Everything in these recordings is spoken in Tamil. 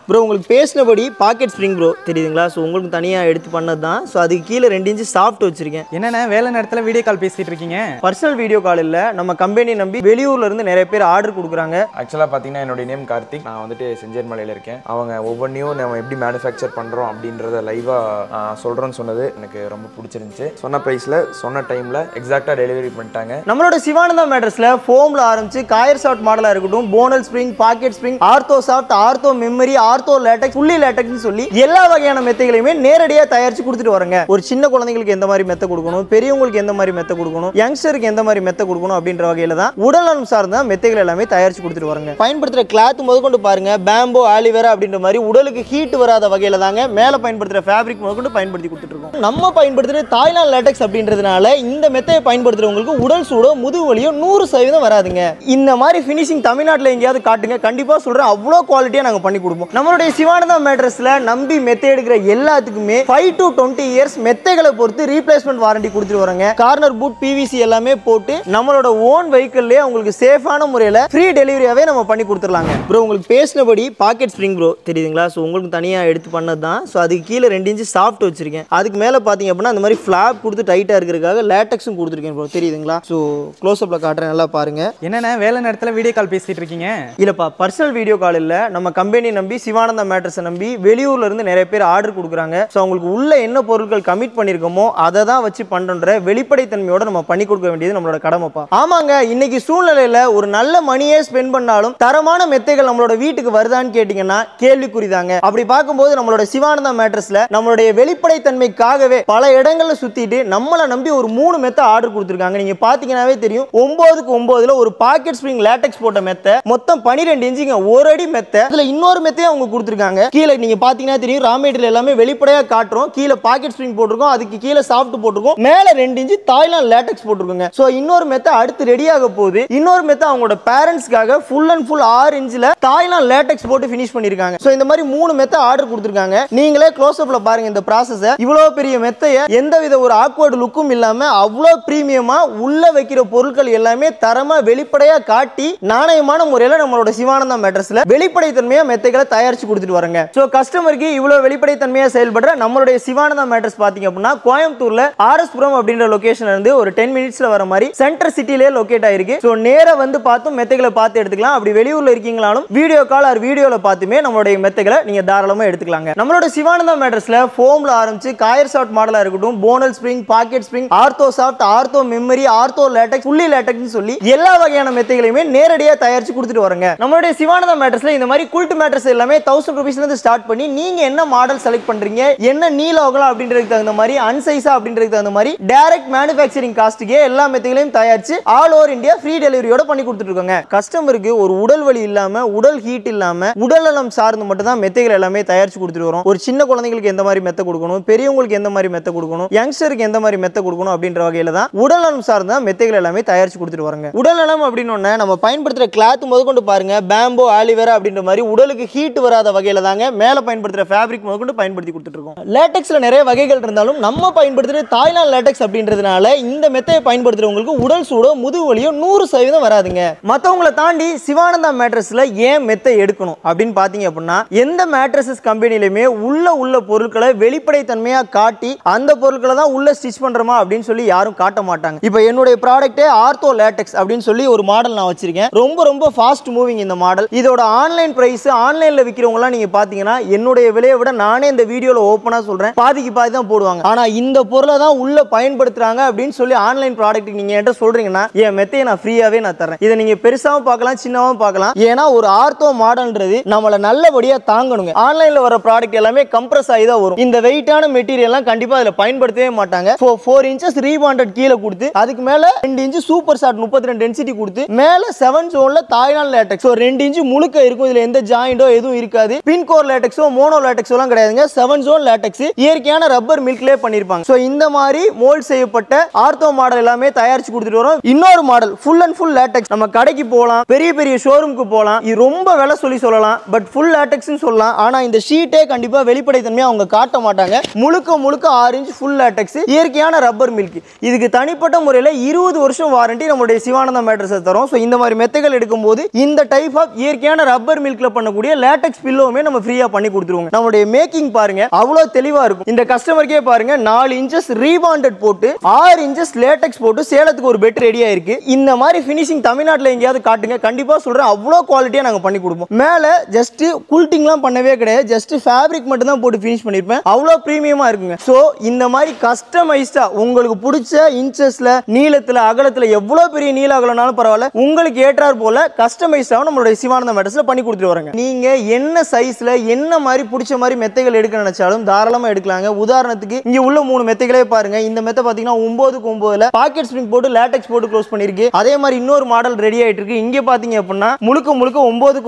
ப்ரோ உங்களுக்கு பேசினபடி பாக்கெட் ஸ்ப்ரிங் ப்ரோ தெரியுதுங்களா? ஸோ உங்களுக்கு தனியாக எடுத்து பண்ணது தான். ஸோ அதுக்கு கீழே 2 இன்ச்சு சாஃப்ட் வச்சிருக்கேன். என்னென்ன வேலை நேரத்தில் வீடியோ கால் பேசிட்டு இருக்கீங்க? பர்சனல் வீடியோ கால் இல்லை, நம்ம கம்பெனி நம்பி வெளியூர்ல இருந்து நிறைய பேர் ஆர்டர் கொடுக்குறாங்க. ஆக்சுவலாக பார்த்தீங்கன்னா என்னுடைய நேம் கார்த்திக். நான் வந்துட்டு செஞ்சேர்மலையில் இருக்கேன். அவங்க ஒவ்வொன்றையும் நம்ம எப்படி மேனுஃபேக்சர் பண்ணுறோம் அப்படின்றத லைவாக சொல்கிறோன்னு சொன்னது எனக்கு ரொம்ப பிடிச்சிருந்துச்சு. சொன்ன ப்ரைஸில் சொன்ன டைமில் எக்ஸாக்டாக டெலிவரி பண்ணிட்டாங்க. நம்மளோட சிவானந்தா மேட்ரஸ்ல ஃபோம்ல ஆரம்பிச்சு காயர் சாஃப்ட் மாடலாக இருக்கட்டும், bonnell spring, pocket spring, ortho soft, ortho memory, ortho latex, fully லேட்டக்ஸ்னு சொல்லி எல்லா வகையான மெத்தைகளையுமே நேரடியாக தயாரிச்சு கொடுத்துட்டு வரங்க. ஒரு சின்ன குழந்தைங்களுக்கு எந்த மாதிரி மெத்தை கொடுக்கணும், பெரியவங்களுக்கு எந்த மாதிரி மெத்தை கொடுக்கணும், யங்ஸ்டருக்கு எந்த மாதிரி மெத்தை கொடுக்கணும் அப்படின்ற வகையில தான் உடல்நலம் சார்ந்த மெத்தைகள் எல்லாமே தயாரிச்சு கொடுத்துட்டு வரங்க. பயன்படுத்துற கிளாத் முதற்கொண்டு பாருங்க, பேம்போ, ஆலிவேரா அப்படின்ற மாதிரி உடலுக்கு ஹீட் வராத வகையில தாங்க மேல பயன்படுத்துற ஃபேப்ரிக் முதற்கொண்டு பயன்படுத்தி கொடுத்துட்டு இருக்கோம். நம்ம பயன்படுத்துற தாய்லாந்து லேட்டக்ஸ் அப்படின்றதுனால இந்த மெத்தையை பயன்படுத்துறவங்களுக்கு உடல் சூடோ முதுகு வலியோ 100% வராதுங்க. இந்த மாதிரி ஃபினிஷிங் தமிழ்நாட்டில் எங்கேயாவது காட்டுங்க, கண்டிப்பா சொல்றேன் அவ்வளோ குவாலிட்டியா நாங்க பண்ணி கொடுப்போம். நம்மளுடைய சிவானந்தா மேட்ரஸ்ல நம்பி மெத்தை எடுக்கிற எல்லாத்துக்குமே 5 to 20 இயர்ஸ் மெத்தைகளை பொறுத்து ரீப்ளேஸ்மெண்ட் வாரண்டி கொடுத்துட்டு வராங்க. கார்னர் பூட், பிவிசி எல்லாமே போட்டு நம்மளோட ஓன் வெஹிக்கிள்லயே உங்களுக்கு சேஃபான முறையில் ஃப்ரீ டெலிவரியாவே நம்ம பண்ணி கொடுத்துடலாங்க. ப்ரோ உங்களுக்கு பேசினபடி பாக்கெட் ஸ்ப்ரிங் ப்ரோ தெரியுதுங்களா? ஸோ உங்களுக்கு தனியாக எடுத்து பண்ணது தான். ஸோ அதுக்கு கீழே 2 இன்ச்சு சாஃப்ட் வச்சிருக்கேன். அதுக்கு மேலே பார்த்தீங்க அப்படின்னா அந்த மாதிரி ஃபிளாப் கொடுத்து டைட்டாக இருக்கிறதுக்காக லேட்டக்ஸும் கொடுத்துருக்கேன் ப்ரோ, தெரியுதுங்களா? ஸோ க்ளோஸ்அப்ல காட்டுறேன், நல்லா பாருங்க. என்னென்ன வேலை நேரத்தில் வீடியோ கால் பேசிட்டு இருக்கீங்க? இல்லப்பா, பர்சனல் வீடியோ கால் இல்லை, நம்ம கம்பெனி நம்பி சிவானந்தா மேட்ரஸை நம்பி வெளியூர்ல இருந்து நிறைய பேர் ஆர்டர் கொடுக்குறாங்க. ஸோ அவங்களுக்கு உள்ள என்ன பொருட்கள் கமிட் பண்ணியிருக்கோமோ அதை தான் வச்சு பண்ற வெளிப்படைத்தன்மையோட நம்ம பண்ணி கொடுக்க வேண்டியது நம்மளோட கடமைப்பா. ஆமாங்க, இன்னைக்கு சூழ்நிலையில ஒரு நல்ல மணியே ஸ்பெண்ட் பண்ணாலும் தரமான மெத்தைகள் நம்மளோட வீட்டுக்கு வருதான்னு கேட்டீங்கன்னா கேள்விக்குறிதாங்க. அப்படி பார்க்கும்போது நம்மளோட சிவானந்தா மேட்ரஸ்ல நம்மளுடைய வெளிப்படைத்தன்மைக்காகவே பல இடங்கள்ல சுத்திட்டு நம்மளை நம்பி ஒரு 3 மெத்தை ஆர்டர் கொடுத்துருக்காங்க. நீங்க பாத்தீங்கன்னாவே தெரியும், 9க்கு 9ல ஒரு பாக்கெட் ஸ்ப்ரிங் லேட்டக்ஸ் போட்ட மெத்தை, மொத்தம் 12 இன்ச்சுங்க, ஒரு அடி மெத்தை. இதுல இன்னொரு மெத்தையை அவங்க கொடுத்துருக்காங்க. கீழே நீங்க பாத்தீங்கன்னா தெரியும், ரா மெட்டீரியல் எல்லாமே வெளிப்படையா காட்டுறோம். கீழே பாக்கெட் ஸ்ப்ரிங் போட்டிருக்கோம், அதுக்கு கீழே சாஃப்ட் போட்டிருக்கோம், மேல 2 இன்ச்சு தாய்லாந்து லேட்டக்ஸ் போட்டிருக்கோங்க. சோ இன்னொரு மெத்தை அடுத்து ரெடி ஆக போகுது. இன்னொரு மெத்தை அவங்களோட பேரண்ட்ஸ்க்காக ஃபுல் அண்ட் ஃபுல் 6 இன்ச்ல தாய்லாந்து லேட்டக்ஸ் போட்டு ஃபினிஷ் பண்ணிருக்காங்க. சோ இந்த மாதிரி 3 மெத்தை ஆர்டர் கொடுத்துருக்காங்க. நீங்களே க்ளோஸ் அப்ல பாருங்க இந்த ப்ராசஸ். இவ்வளவு பெரிய மெத்தைய எந்தவித ஒரு ஆக்வர்ட் லுக்கும் இல்லாம அவ்வளவு பிரீமியமா உள்ள வைக்கிற பொருட்கள் எல்லாமே தரமா வெளிப்படையா காட்டி நாணயமான முறையில நம்மளோட சிவானந்தா மேட்ரஸ்ல வெளிப்படைத்தன்மையா மெத்தைகளை தயாரிச்சு கொடுத்துட்டு வராங்க. சோ கஸ்டமருக்கு இவ்வளவு வெளிப்படைத்தன்மையா செயல்படுற நம்மளுடைய சிவானந்தா மேட்ரஸ் பாத்தீங்க அப்படின்னா கோயம்புத்தூர்ல ஆர்எஸ்புரம் அப்படின்ற லொகேஷன்ல இருந்து ஒரு 10 மினிட்ஸ்ல வர மாதிரி சென்டர் சிட்டிலே லொகேட் ஆயிருக்கு. சோ நேரா வந்து பார்த்து மெத்தைகளை பார்த்து எடுத்துக்கலாம். அப்படி வெளியூர்ல இருக்கீங்களாலும் வீடியோ கால் ஆர் வீடியோல பார்த்துமே நம்மளுடைய மெத்தைகளை நீங்க தாராளமா எடுத்துக்கலாங்க. நம்மளோட சிவானந்தா மேட்ரஸ்ல ஃபோம்ல ஆரம்பிச்சு காயர் சாஃப்ட் மாடலா இருக்கட்டும், bonnell spring, pocket spring, ortho soft, ortho memory, ortho latex, fully லேட்டக்ஸ்னு சொல்லி எல்லா வகையான மெத்தைகளையுமே நேரடியாக தயாரிச்சு கொடுத்துட்டு வராங்க. நம்மளுடைய சிவானந்தா மேட்ரஸ்ல இந்த மாதிரி குல்ட் மேட்ரஸ் எல்லாமே 1000 ரூபீஸ்ல இருந்து ஸ்டார்ட் பண்ணி நீங்க என்ன மாடல் செலக்ட் பண்றீங்க, என்ன நீளம் அகலம் அப்படின்றதுக்கு தகுந்த மாதிரி, அன்சைஸா அப்படின்றதுக்கு தகுந்த மாதிரி டைரக்ட் மேனுஃபேக்சரிங் காஸ்ட்டுக்கே எல்லா மெத்தைகளையும் தயாரிச்சு ஆல் ஓவர் இந்தியா ஃப்ரீ டெலிவரியோட பண்ணி கொடுத்துட்டு இருக்காங்க. கஸ்டமருக்கு ஒரு உடல் வலி இல்லாம, உடல் ஹீட் இல்லாம, உடல் நலம் சார்ந்து மட்டும் தான் மெத்தைகள் எல்லாமே தயாரிச்சு கொடுத்துட்டு வரோம். ஒரு சின்ன குழந்தைங்களுக்கு எந்த மாதிரி மெத்தை கொடுக்கணும், பெரியவங்களுக்கு எந்த மாதிரி மெத்தை கொடுக்கணும், யங்ஸ்டருக்கு எந்த மாதிரி மெத்தை கொடுக்கணும் அப்படின்ற வகையில தான் உடல் நலம் சார்ந்த மெத்தைகள் எல்லாமே தயாரிச்சு கொடுத்துட்டு வராங்க. உடல் நலம் அப்படின்னு நம்ம பயன்படுத்துற கிளாத் முதற்கொண்டு பாருங்க, பேம்போ, ஆலிவேரா அப்படின்ற மாதிரி உடலுக்கு ஹீட் வராத வகையில தாங்க மேல பயன்படுத்துற ஃபேப்ரிக் முதற்கொண்டு பயன்படுத்தி கொடுத்துட்டு இருக்கோம். லேட்டக்ஸ்ல நிறைய வகைகள் இருந்தாலும் நம்ம பயன்படுத்துற தாய்லாந்து லேட்டக்ஸ் அப்படின்றதுனால இந்த மெத்தையை பயன்படுத்துறவங்களுக்கு உடல் சூடோ முதுகு வலியோ 100% வராதுங்க. மத்தவங்களை தாண்டி சிவானந்தா மேட்ரஸ்ல ஏன் மெத்தை எடுக்கணும் அப்படின்னு பாத்தீங்க அப்படின்னா, எந்த மேட்ரஸஸ் கம்பெனிலுமே உள்ள பொருட்களை வெளிப்படைத்தன்மையா காட்டி அந்த பொருட்களை தான் உள்ள ஸ்டிச் பண்றோமா அப்படின்னு சொல்லி யாரும் காட்ட மாட்டாங்க. இப்போ என்னுடைய ப்ராடக்ட்டே ஆர்த்தோ லேட்டக்ஸ் அப்படின்னு சொல்லி ஒரு மாடல் நான் வச்சிருக்கேன். ரொம்ப ஃபாஸ்ட் மூவிங் இந்த மாடல். இதோட ஆன்லைன் பிரைஸ், ஆன்லைன்ல விக்கிறவங்கலாம் நீங்க பாத்தீங்கன்னா என்னுடைய விலையை விட நானே இந்த வீடியோல ஓப்பனா சொல்றேன், பாதிக்கு பாதி தான் போடுவாங்க. ஆனா இந்த பொருளை தான் உள்ள பயன்படுத்துறாங்க அப்படின்னு சொல்லி ஆன்லைன் ப்ராடக்ட் நீங்க என்கிட்ட சொல்றீங்கன்னா என் மெத்தையை நான் ஃப்ரீயாவே நான் தரேன். இதை நீங்க பெருசாவும் பார்க்கலாம், சின்னவும் பார்க்கலாம். ஏன்னா ஒரு ஆர்த்தோ மாடல்ன்றது நம்மள நல்லபடியா தாங்கணுங்க. ஆன்லைன்ல வர ப்ராடக்ட் எல்லாமே கம்ப்ரஸ் ஆகி தான் வரும். இந்த வெயிட்டான மெட்டீரியல்லாம் கண்டிப்பா அதுல பயன்படுத்தவே மாட்டாங்க. 4 இன்ச்சஸ் ரீபாண்டட் கீழே கொடுத்து அதுக்கு மேல 2 இன்ச் சூப்பர் ஷார்ட் 32 டென்சிட்டி கொடுத்து மேல 7 ஜோன்ல தாய்லாந்து லேட்டக்ஸ் 2 இன்ச் முழுக்க இருக்கும். இதுல எந்த ஜாயிண்டோ எதுவும் இருக்காது. பின் கோர் லேட்டக்ஸோ மோனோ லேட்டக்ஸோ எல்லாம் கிடையாதுங்க. 7 ஜோன் லேட்டக்ஸ் இயற்கையான ரப்பர் மில்க்லயே பண்ணிருப்பாங்க. சோ இந்த மாதிரி மோல்ட் செய்யப்பட்ட ஆர்த்தோ மாடல் எல்லாமே தயாரிச்சு கொடுத்துட்டு வரோம். இன்னொரு model full and full latex. நம்ம கடைக்கு போகலாம், பெரிய ஷோரூமுக்கு போகலாம், இது ரொம்ப விலை சொல்லலாம், பட் ஃபுல் லேட்டக்ஸ்னு சொல்லலாம். ஆனா இந்த ஷீட்டே கண்டிப்பா வெளிப்படைத்தன்மையா அவங்க காட்ட மாட்டாங்க. முழுக்க 6 இன்ச் ஃபுல் லேட்டக்ஸ் இயற்கையான ரப்பர் மில்க். இதுக்கு தனிப்பட்ட முறையில் 20 வருஷம் வாரண்டி நம்மளுடைய சிவானந்தா மேட்ரஸ் தரோம். ஸோ இந்த மாதிரி மெத்தைகள் எடுக்கும்போது இந்த டைப் ஆஃப் இயற்கையான ரப்பர் மில்க்ல பண்ணக்கூடிய லேட்டக்ஸ் லேட்டெக்ஸ் பில்லோவுமே நம்ம ஃப்ரீயா பண்ணி கொடுத்துருவோம். நம்மளுடைய மேக்கிங் பாருங்க அவ்வளவு தெளிவா இருக்கும். இந்த கஸ்டமருக்கே பாருங்க 4 இன்ச்சஸ் ரீபாண்டட் போட்டு 6 இன்ச்சஸ் லேட்டெக்ஸ் போட்டு சேலத்துக்கு ஒரு பெட் ரெடியா இருக்கு. இந்த மாதிரி ஃபினிஷிங் தமிழ்நாட்டுல எங்கேயாவது காட்டுங்க, கண்டிப்பா சொல்றேன் அவ்வளவு குவாலிட்டியா நாங்க பண்ணி கொடுப்போம். மேல ஜஸ்ட் கூல்டிங்லாம் பண்ணவே கிடையாது, ஜஸ்ட் ஃபேப்ரிக் மட்டும் தான் போட்டு ஃபினிஷ் பண்ணிருப்பேன். அவ்வளவு பிரீமியமா இருக்குங்க. சோ இந்த மாதிரி கஸ்டமைஸ்டா உங்களுக்கு பிடிச்ச இன்ச்சஸ்ல நீளத்துல அகலத்துல எவ்வளவு பெரிய நீள அகலனாலும் பரவாயில்ல, உங்களுக்கு ஏற்றார் போல கஸ்டமைஸ்டா நம்மளுடைய சிவானந்தம் மேட்டர்ஸ்ல பண்ணி கொடுத்துட்டு வராங்க. நீங்க என்ன சைஸ்ல என்ன மாதிரி பிடிச்ச மாதிரி மெத்தைகள் எடுக்க நினைச்சாலும் தாராளமா எடுக்கலாங்க. உதாரணத்துக்கு இங்க உள்ள 3 மெத்தைகளே பாருங்க. இந்த மெத்தை பாத்தீங்கன்னா 9க்கு 9ல பாக்கெட் ஸ்ப்ரிங் போட்டு லேட்டெக்ஸ் போட்டு க்ளோஸ் பண்ணிருக்கு. அதே மாதிரி இன்னொரு மாடல் ரெடி ஆயிட்டு இருக்கு. இங்க பாத்தீங்க அப்படின்னா முழுக்க 9க்கு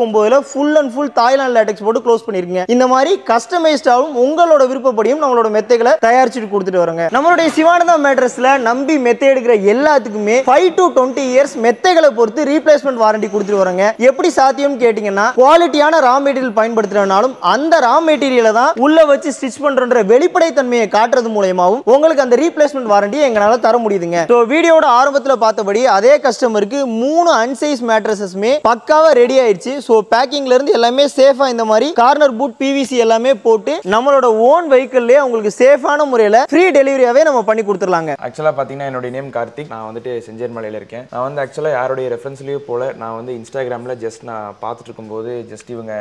9ல full and full Thailand latex போட்டு க்ளோஸ் பண்ணிருக்கீங்க. இந்த மாதிரி கஸ்டமைஸ்டாவும் உங்களோட விருப்பப்படியும் நம்மளோட மெத்தைகளை தயாரிச்சுட்டு கொடுத்துட்டு வராங்க. நம்மளுடைய சிவானந்தம் மேட்ரஸ்ல நம்பி மெத்தை எடுக்கிற எல்லாத்துக்குமே 5 to 20 இயர்ஸ் மெத்தைகளை பொறுத்து ரீப்ளேஸ்மெண்ட் வாரண்டி கொடுத்துட்டு வராங்க. எப்படி சாத்தியம் கேட்டீங்கன்னா குவாலிட்டியான ரா மெட்டீரியல் பயன்படுத்துறதுனாலும் அந்த ரா மெட்டீரியலை தான் உள்ள வச்சு ஸ்டிச் பண்றன்ற வெளிப்படை தன்மையை காட்டுறது மூலமாவும் உங்களுக்கு அந்த ரீப்ளேஸ்மெண்ட் வாரண்டியை எங்களால தர முடியுதுங்க. சோ வீடியோட ஆரம்பத்துல பார்த்தபடி அதே கஸ்டமருக்கு 3 அன்சைஸ் மேட்ரஸஸ்மே பக்காவா ரெடி ஆயிடுச்சு. சோ பேக்கிங்ல இருந்து எல்லாமே சேஃபா இந்த மாதிரி கார்னர் பூட் பிவிசி எல்லாமே போட்டு நம்மளோட ஓன் வெஹிக்கிள்லயே உங்களுக்கு சேஃபான முறையில ஃப்ரீ டெலிவரியாவே நம்ம பண்ணி கொடுத்துடலாங்க. ஆக்சுவலா பாத்தீங்கன்னா என்னோட நேம் கார்த்திக். நான் வந்துட்டு செஞ்சேர்மலையில இருக்கேன். நான் வந்து ஆக்சுவலா யாருடைய ரெஃபரன்ஸ்லயும் போல நான் வந்து இன்ஸ்டாகிராம்ல ஜஸ்ட் நான் பார்த்துட்டு இருக்கும்போது ஜஸ்ட் இவங்க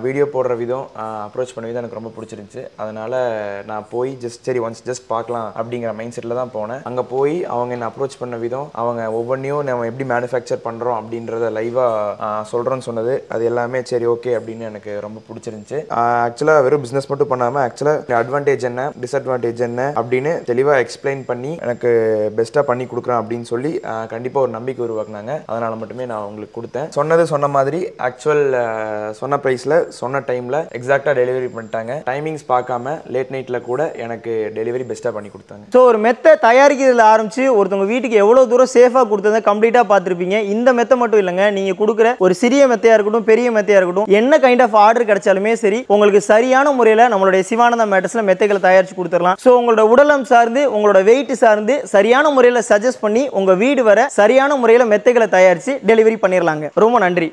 வீடியோ போடுற விதம் அப்ரோச் பண்ண விதம் எனக்கு ரொம்ப பிடிச்சிருந்துச்சு. அதனால நான் போய் சரி ஒன்ஸ் ஜஸ்ட் பார்க்கலாம் அப்படிங்கிற மைண்ட் செட்டில் தான் போனேன். அங்கே போய் அவங்க என்ன அப்ரோச் பண்ண விதம், அவங்க ஒவ்வொன்றையும் நம்ம எப்படி மேனுஃபேக்சர் பண்ணுறோம் அப்படின்றத லைவாக சொல்கிறோன்னு சொன்னது, அது எல்லாமே சரி ஓகே அப்படின்னு எனக்கு ரொம்ப பிடிச்சிருந்துச்சு. ஆக்சுவலாக வெறும் பிஸ்னஸ் மட்டும் பண்ணாமல் ஆக்சுவலாக அட்வான்டேஜ் என்ன டிஸ்அட்வான்டேஜ் என்ன அப்படின்னு தெளிவாக எக்ஸ்பிளைன் பண்ணி எனக்கு பெஸ்ட்டாக பண்ணி கொடுக்குறேன் அப்படின்னு சொல்லி கண்டிப்பாக ஒரு நம்பிக்கை உருவாக்குனாங்க. அதனால் மட்டுமே நான் உங்களுக்கு கொடுத்தேன். சொன்ன மாதிரி ஆக்சுவல் சொன்ன ப்ரைஸில் சொன்ன டைமில் எக்ஸாக்டாக டெலிவரி பண்ணிட்டாங்க. டைமிங்ஸ் பார்க்காம லேட் நைட்டில் கூட எனக்கு டெலிவரி பெஸ்ட்டாக பண்ணி கொடுத்தாங்க. ஸோ ஒரு மெத்தை தயாரிக்கிறதுல ஆரம்பிச்சு ஒருத்தவங்க வீட்டுக்கு எவ்வளோ தூரம் சேஃபாக கொடுத்ததை கம்ப்ளீட்டாக பார்த்துருப்பீங்க. இந்த மெத்தை மட்டும் இல்லைங்க, நீங்கள் கொடுக்குற ஒரு சிறிய மெத்தையாக இருக்கட்டும் பெரிய மெத்தையாக இருக்கட்டும் என்ன கைண்ட் ஆஃப் ஆர்டர் கிடைச்சாலுமே சரி உங்களுக்கு சரியான முறையில் நம்மளுடைய சிவானந்தம் மேட்டர்ஸில் மெத்தைகளை தயாரித்து கொடுத்துடலாம். ஸோ உங்களோட உடலம் சார்ந்து உங்களோட வெயிட் சார்ந்து சரியான முறையில் சஜஸ்ட் பண்ணி உங்கள் வீடு வர சரியான முறையில் மெத்தைகளை தயாரித்து டெலிவரி பண்ணிடலாங்க. ரொம்ப நன்றி.